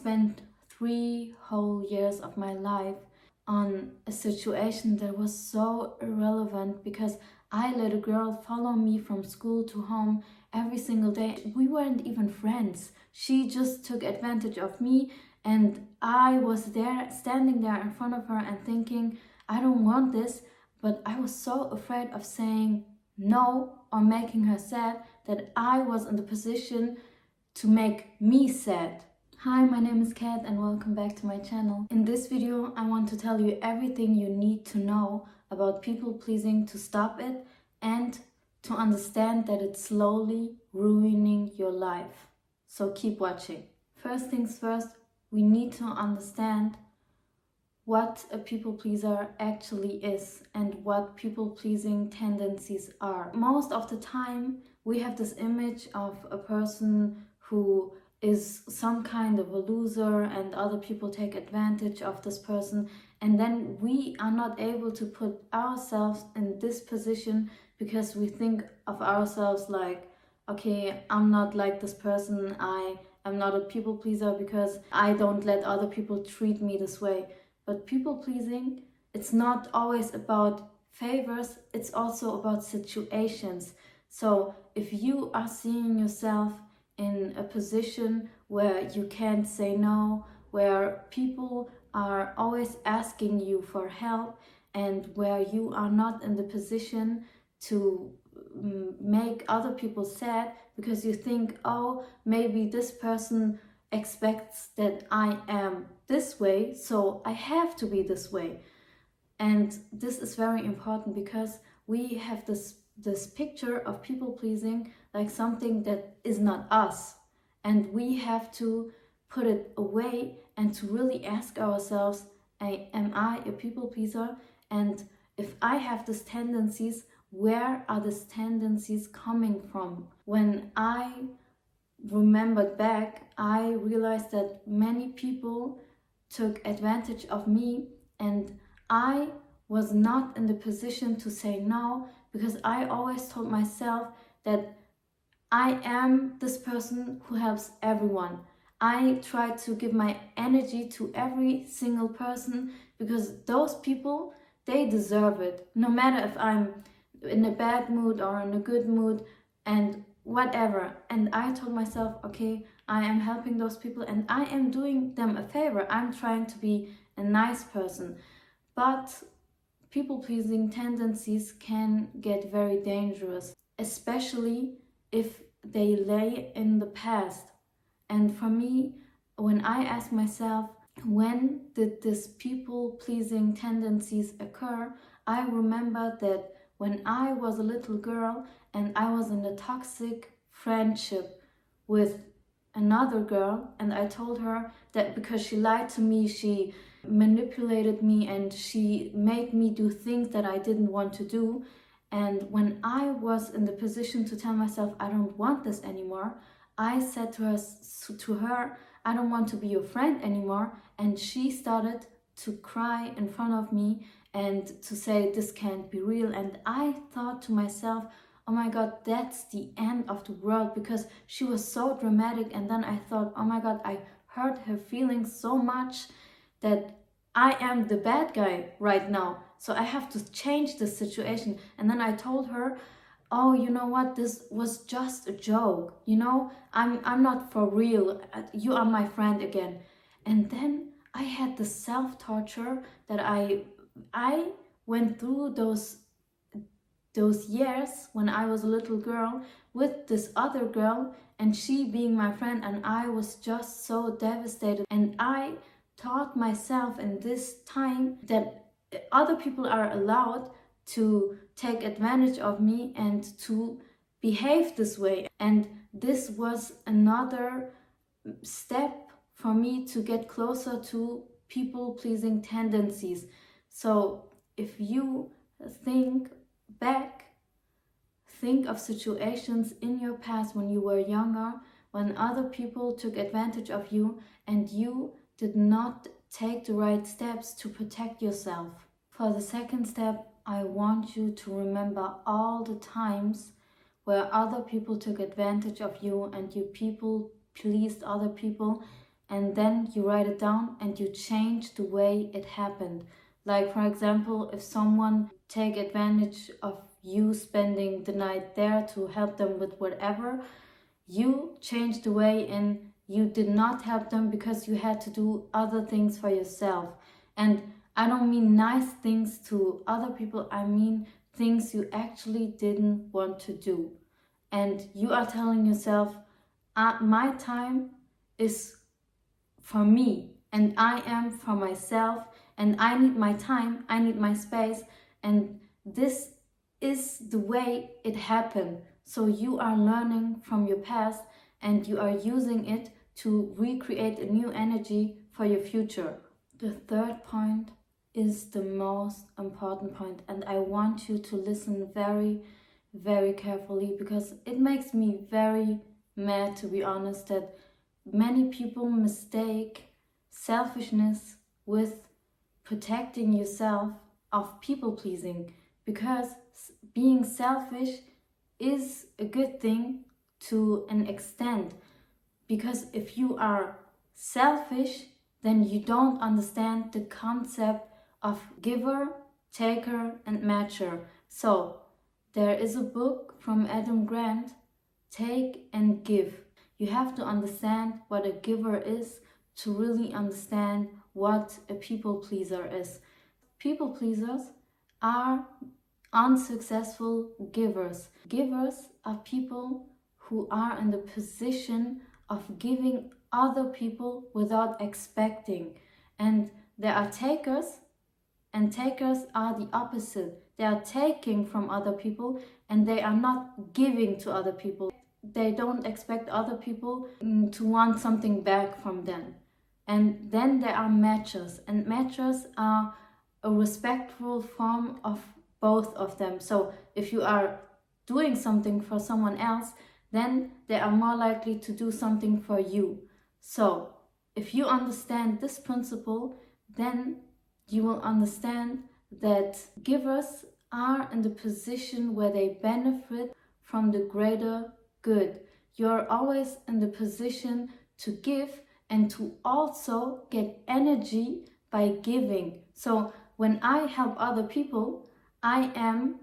spent 3 whole years of my life on a situation that was so irrelevant because I let a girl follow me from school to home every single day. We weren't even friends. She just took advantage of me, and I was there, standing there in front of her and thinking, I don't want this, but I was so afraid of saying no or making her sad that I was in the position to make me sad. Hi, my name is Kat and welcome back to my channel. In this video, I want to tell you everything you need to know about people pleasing to stop it and to understand that it's slowly ruining your life. So keep watching. First things first, we need to understand what a people pleaser actually is and what people pleasing tendencies are. Most of the time, we have this image of a person who is some kind of a loser and other people take advantage of this person, and then we are not able to put ourselves in this position because we think of ourselves like, okay, I'm not like this person, I am not a people pleaser because I don't let other people treat me this way. But people pleasing, it's not always about favors, it's also about situations. So if you are seeing yourself in a position where you can't say no, where people are always asking you for help, and where you are not in the position to make other people sad because you think, oh, maybe this person expects that I am this way, so I have to be this way. And this is very important because we have this picture of people pleasing like something that is not us, and we have to put it away and to really ask ourselves, am I a people pleaser? And if I have these tendencies, where are these tendencies coming from? When I remembered back, I realized that many people took advantage of me, and I was not in the position to say no because I always told myself that I am this person who helps everyone. I try to give my energy to every single person because those people, they deserve it. No matter if I'm in a bad mood or in a good mood and whatever. And I told myself, okay, I am helping those people and I am doing them a favor. I'm trying to be a nice person. But people-pleasing tendencies can get very dangerous, especially if they lay in the past. And for me, when I ask myself, when did these people-pleasing tendencies occur, I remember that when I was a little girl and I was in a toxic friendship with another girl, and I told her that because she lied to me, she manipulated me and she made me do things that I didn't want to do. And when I was in the position to tell myself I don't want this anymore, I said to her, I don't want to be your friend anymore. And she started to cry in front of me and to say this can't be real. And I thought to myself, oh my god, that's the end of the world, because she was so dramatic. And then I thought, oh my god, I hurt her feelings so much that I am the bad guy right now, so I have to change the situation. And then I told her, oh, you know what, this was just a joke, you know, I'm not for real, you are my friend again. And then I had the self-torture that I went through those years when I was a little girl with this other girl and she being my friend, and I was just so devastated. And I taught myself in this time that other people are allowed to take advantage of me and to behave this way. And this was another step for me to get closer to people-pleasing tendencies. So if you think back, think of situations in your past when you were younger, when other people took advantage of you and you did not take the right steps to protect yourself. For the second step, I want you to remember all the times where other people took advantage of you and you people pleased other people and then you write it down and you change the way it happened. Like, for example, if someone take advantage of you spending the night there to help them with whatever, you changed the way and you did not help them because you had to do other things for yourself. And I don't mean nice things to other people, I mean things you actually didn't want to do. And you are telling yourself, my time is for me and I am for myself, and I need my time, I need my space, and this is the way it happened. So you are learning from your past and you are using it to recreate a new energy for your future. The third point is the most important point, and I want you to listen very, very carefully, because it makes me very mad, to be honest, that many people mistake selfishness with protecting yourself of people pleasing, because being selfish is a good thing to an extent. Because if you are selfish, then you don't understand the concept of giver, taker, and matcher. So there is a book from Adam Grant, Take and Give. You have to understand what a giver is to really understand what a people pleaser is. People pleasers are unsuccessful givers. Givers are people who are in the position of giving other people without expecting. And there are takers, and takers are the opposite. They are taking from other people and they are not giving to other people. They don't expect other people to want something back from them. And then there are matchers, and matchers are a respectful form of both of them. So if you are doing something for someone else, then they are more likely to do something for you. So if you understand this principle, then you will understand that givers are in the position where they benefit from the greater good. You're always in the position to give and to also get energy by giving. So when I help other people, I am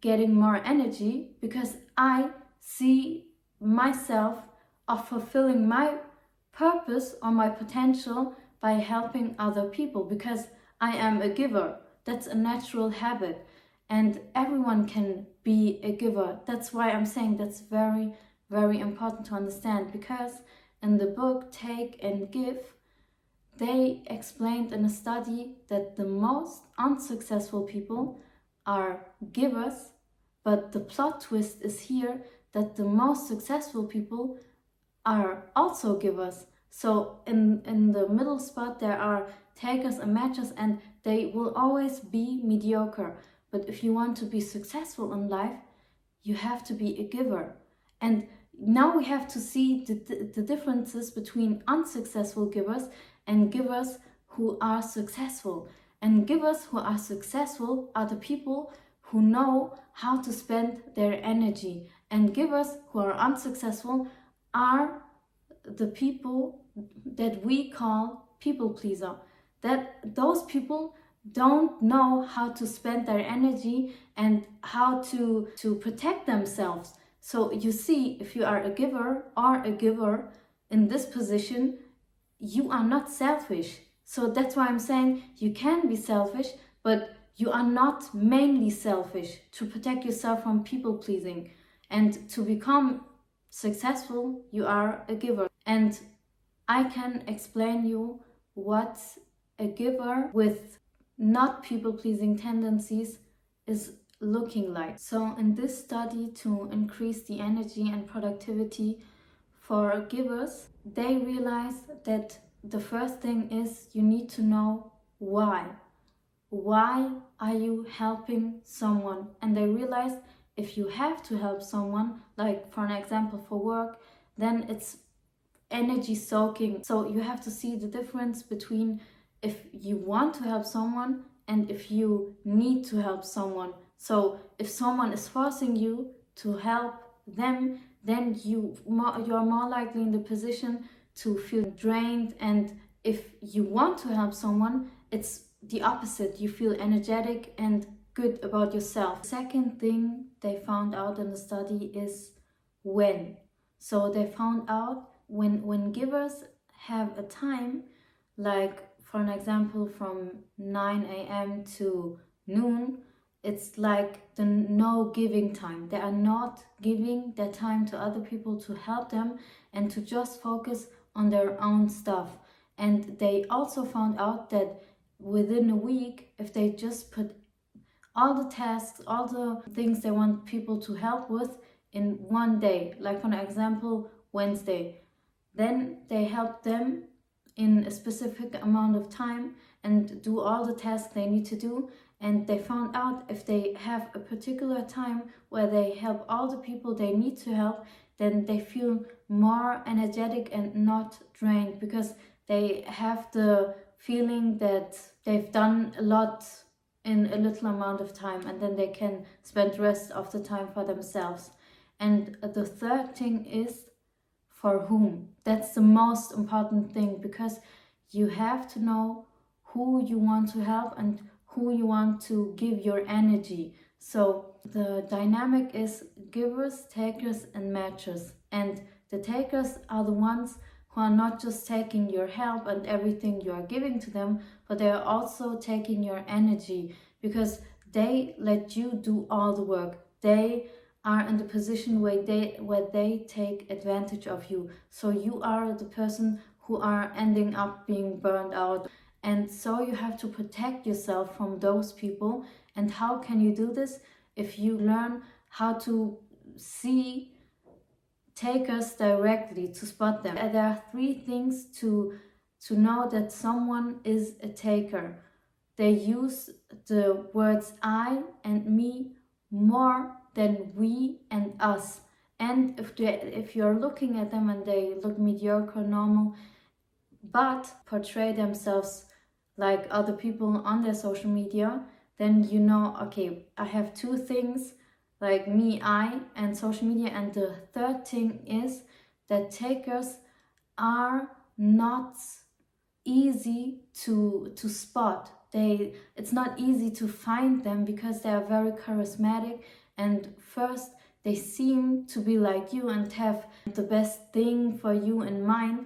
getting more energy because I see myself of fulfilling my purpose or my potential by helping other people, because I am a giver. That's a natural habit and everyone can be a giver. That's why I'm saying that's very, very important to understand, because in the book Take and Give, they explained in a study that the most unsuccessful people are givers, but the plot twist is here that the most successful people are also givers. So in the middle spot there are takers and matchers, and they will always be mediocre. But if you want to be successful in life, you have to be a giver. And now we have to see the differences between unsuccessful givers and givers who are successful. And givers who are successful are the people who know how to spend their energy. And givers who are unsuccessful are the people that we call people pleaser. That those people don't know how to spend their energy and how to protect themselves. So you see, if you are a giver or a giver in this position, you are not selfish. So that's why I'm saying you can be selfish, but you are not mainly selfish to protect yourself from people pleasing. And to become successful, you are a giver. And I can explain you what a giver with not people pleasing tendencies is looking like. So in this study, to increase the energy and productivity for givers, they realized that the first thing is you need to know why. Why are you helping someone? And they realized if you have to help someone, like for an example for work, then it's energy soaking. So you have to see the difference between if you want to help someone and if you need to help someone. So if someone is forcing you to help them, then you're more likely in the position to feel drained. And if you want to help someone, it's the opposite. You feel energetic and good about yourself. The second thing they found out in the study is when. So they found out when givers have a time, like for an example from 9 a.m. to noon, it's like the no giving time. They are not giving their time to other people to help them and to just focus on their own stuff. And they also found out that within a week, if they just put all the tasks, all the things they want people to help with in one day, like for example, Wednesday, then they help them in a specific amount of time and do all the tasks they need to do. And they found out if they have a particular time where they help all the people they need to help, then they feel more energetic and not drained, because they have the feeling that they've done a lot in a little amount of time, and then they can spend the rest of the time for themselves. And the third thing is for whom. That's the most important thing, because you have to know who you want to help and who you want to give your energy. So the dynamic is givers, takers, and matchers. And the takers are the ones who are not just taking your help and everything you are giving to them, but they are also taking your energy, because they let you do all the work. They are in the position where they take advantage of you. So you are the person who are ending up being burned out. And so you have to protect yourself from those people. And how can you do this? If you learn how to see takers directly, to spot them. There are 3 things to know that someone is a taker. They use the words I and me more than we and us. And if you're looking at them and they look mediocre, normal, but portray themselves like other people on their social media, then you know, okay, I have 2 things, like me, I, and social media. And the third thing is that takers are not easy to spot. It's not easy to find them, because they are very charismatic, and first they seem to be like you and have the best thing for you in mind,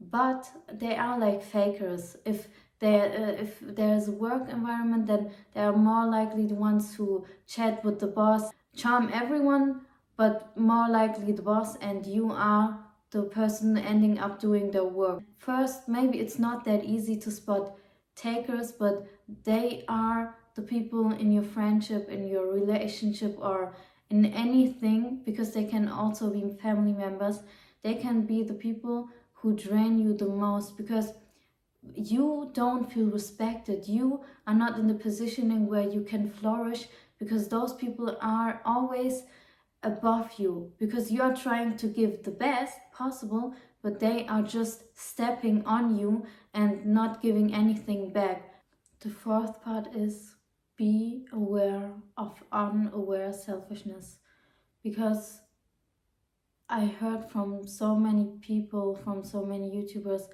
but they are like fakers. If there's a work environment, then they are more likely the ones who chat with the boss, charm everyone, but more likely the boss, and you are the person ending up doing their work. First, maybe it's not that easy to spot takers, but they are the people in your friendship, in your relationship, or in anything, because they can also be family members. They can be the people who drain you the most, because you don't feel respected. You are not in the positioning where you can flourish, because those people are always above you, because you are trying to give the best possible, but they are just stepping on you and not giving anything back. The fourth part is be aware of unaware selfishness, because I heard from so many people, from so many YouTubers,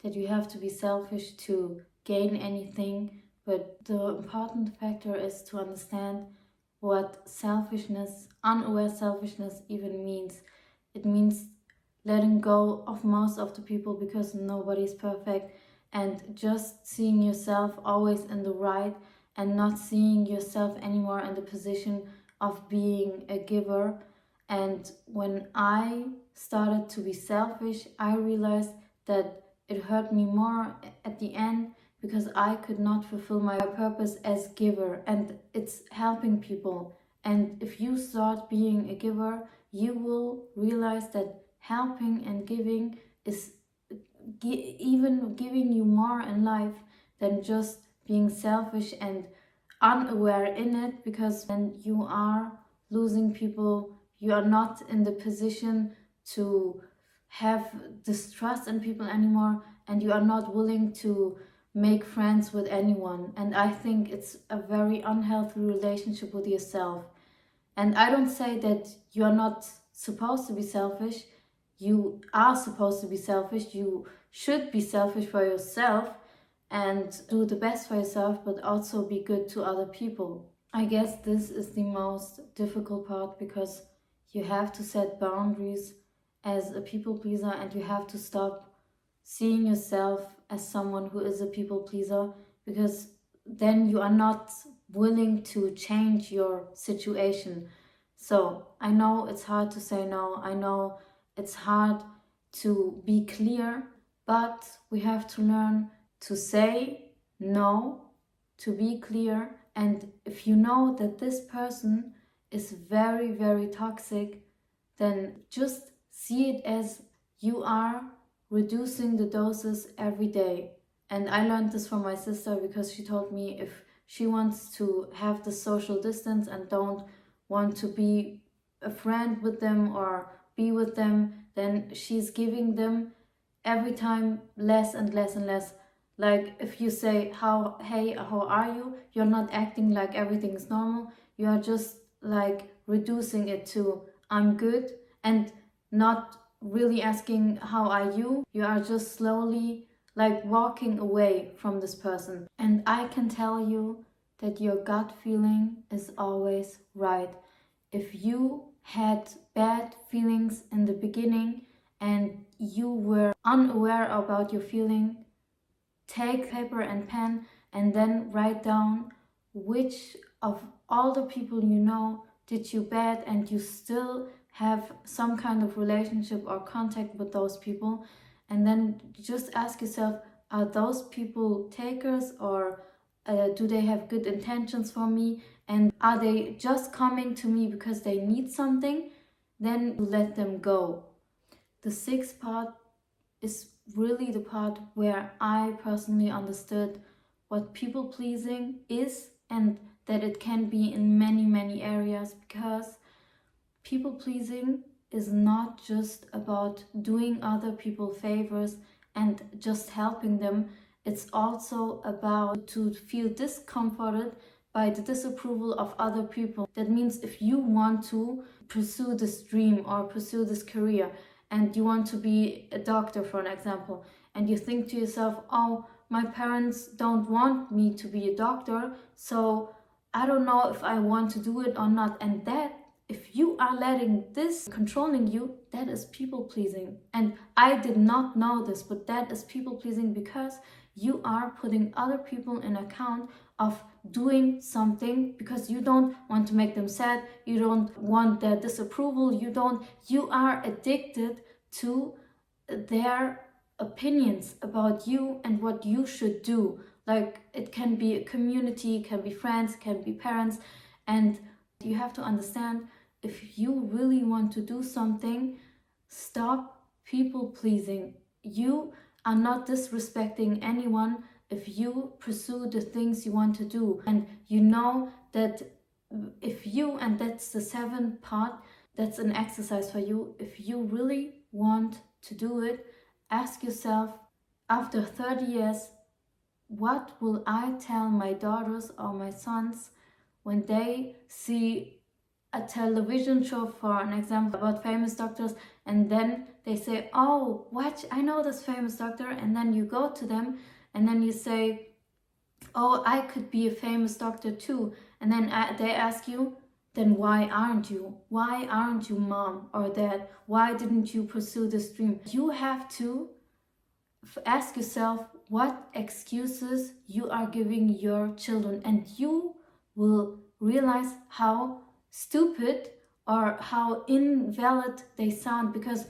that you have to be selfish to gain anything, but the important factor is to understand what selfishness, unaware selfishness, even means. It means letting go of most of the people, because nobody's perfect, and just seeing yourself always in the right, and not seeing yourself anymore in the position of being a giver. And when I started to be selfish, I realized that it hurt me more at the end, because I could not fulfill my purpose as giver, and it's helping people. And if you start being a giver, you will realize that helping and giving is even giving you more in life than just being selfish and unaware in it, because when you are losing people, you are not in the position to have distrust in people anymore, and you are not willing to make friends with anyone. And I think it's a very unhealthy relationship with yourself. And I don't say that you are not supposed to be selfish. you are supposed to be selfish. You should be selfish for yourself and do the best for yourself, but also be good to other people. I guess this is the most difficult part because you have to set boundaries as a people pleaser, and you have to stop seeing yourself as someone who is a people pleaser, because then you are not willing to change your situation. So I know it's hard to say no, I know it's hard to be clear, but we have to learn to say no, to be clear. And if you know that this person is very, very toxic, then just see it as you are reducing the doses every day. And I learned this from my sister because she told me if she wants to have the social distance and don't want to be a friend with them or be with them, then she's giving them every time less and less and less. Like if you say how are you, you're not acting like everything is normal. You are just like reducing it to I'm good, and not really asking how are you. You are just slowly like walking away from this person. And I can tell you that your gut feeling is always right. If you had bad feelings in the beginning and you were unaware about your feeling, take paper and pen and then write down which of all the people you know did you bad, and you still have some kind of relationship or contact with those people. And then just ask yourself, are those people takers, or do they have good intentions for me, and are they just coming to me because they need something? Then let them go. The sixth part is really the part where I personally understood what people pleasing is, and that it can be in many, many areas, because people pleasing is not just about doing other people favors and just helping them. It's also about to feel discomforted by the disapproval of other people. That means if you want to pursue this dream or pursue this career, and you want to be a doctor, for an example, and you think to yourself, oh, my parents don't want me to be a doctor, so I don't know if I want to do it or not. And that, if you are letting this controlling you, that is people pleasing. And I did not know this, but that is people pleasing, because you are putting other people in account of doing something because you don't want to make them sad, you don't want their disapproval, you are addicted to their opinions about you and what you should do. Like it can be a community, it can be friends, it can be parents. And you have to understand, if you really want to do something, stop people pleasing. You are not disrespecting anyone if you pursue the things you want to do. And you know that if you, and that's the seventh part, that's an exercise for you. If you really want to do it, ask yourself, after 30 years, what will I tell my daughters or my sons when they see a television show, for an example, about famous doctors, and then they say, oh, watch, I know this famous doctor, and then you go to them and then you say, oh, I could be a famous doctor too, and then they ask you, then why aren't you? Why aren't you, mom or dad? Why didn't you pursue this dream? You have to ask yourself what excuses you are giving your children, and you will realize how stupid or how invalid they sound, because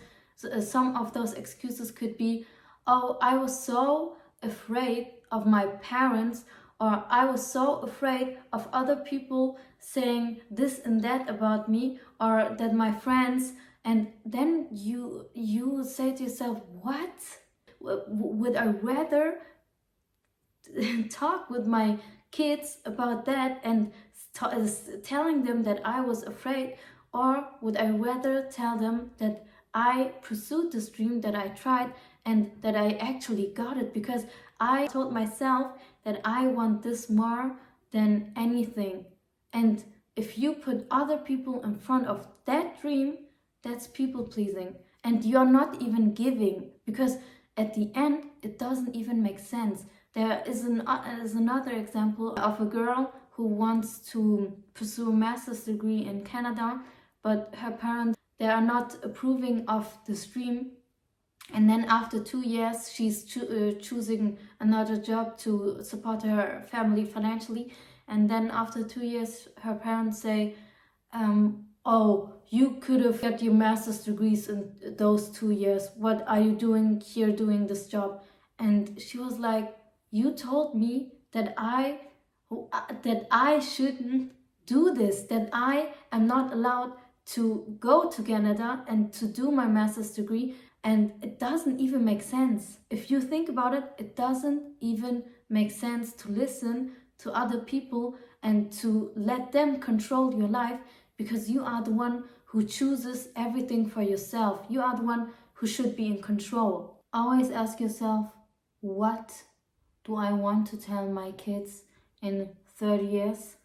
some of those excuses could be, oh, I was so afraid of my parents, or I was so afraid of other people saying this and that about me, or that my friends. And then you say to yourself, what? Would I rather talk with my kids about that and telling them that I was afraid, or would I rather tell them that I pursued this dream, that I tried, and that I actually got it, because I told myself that I want this more than anything. And if you put other people in front of that dream, that's people pleasing. and you're not even giving, because at the end it doesn't even make sense. There is another example of a girl who wants to pursue a master's degree in Canada, but her parents, they are not approving of this dream. And then after 2 years, she's choosing another job to support her family financially. And then after 2 years, her parents say, oh, you could have got your master's degrees in those 2 years. What are you doing here doing this job? And she was like, you told me that I shouldn't do this, that I am not allowed to go to Canada and to do my master's degree. And it doesn't even make sense. If you think about it, it doesn't even make sense to listen to other people and to let them control your life, because you are the one who chooses everything for yourself. You are the one who should be in control. Always ask yourself, what do I want to tell my kids in 30 years?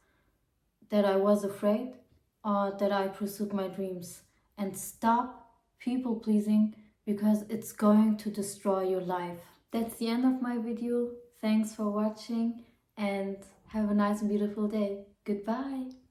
That I was afraid, or that I pursued my dreams? And stop people pleasing, because it's going to destroy your life. That's the end of my video. Thanks for watching and have a nice and beautiful day. Goodbye.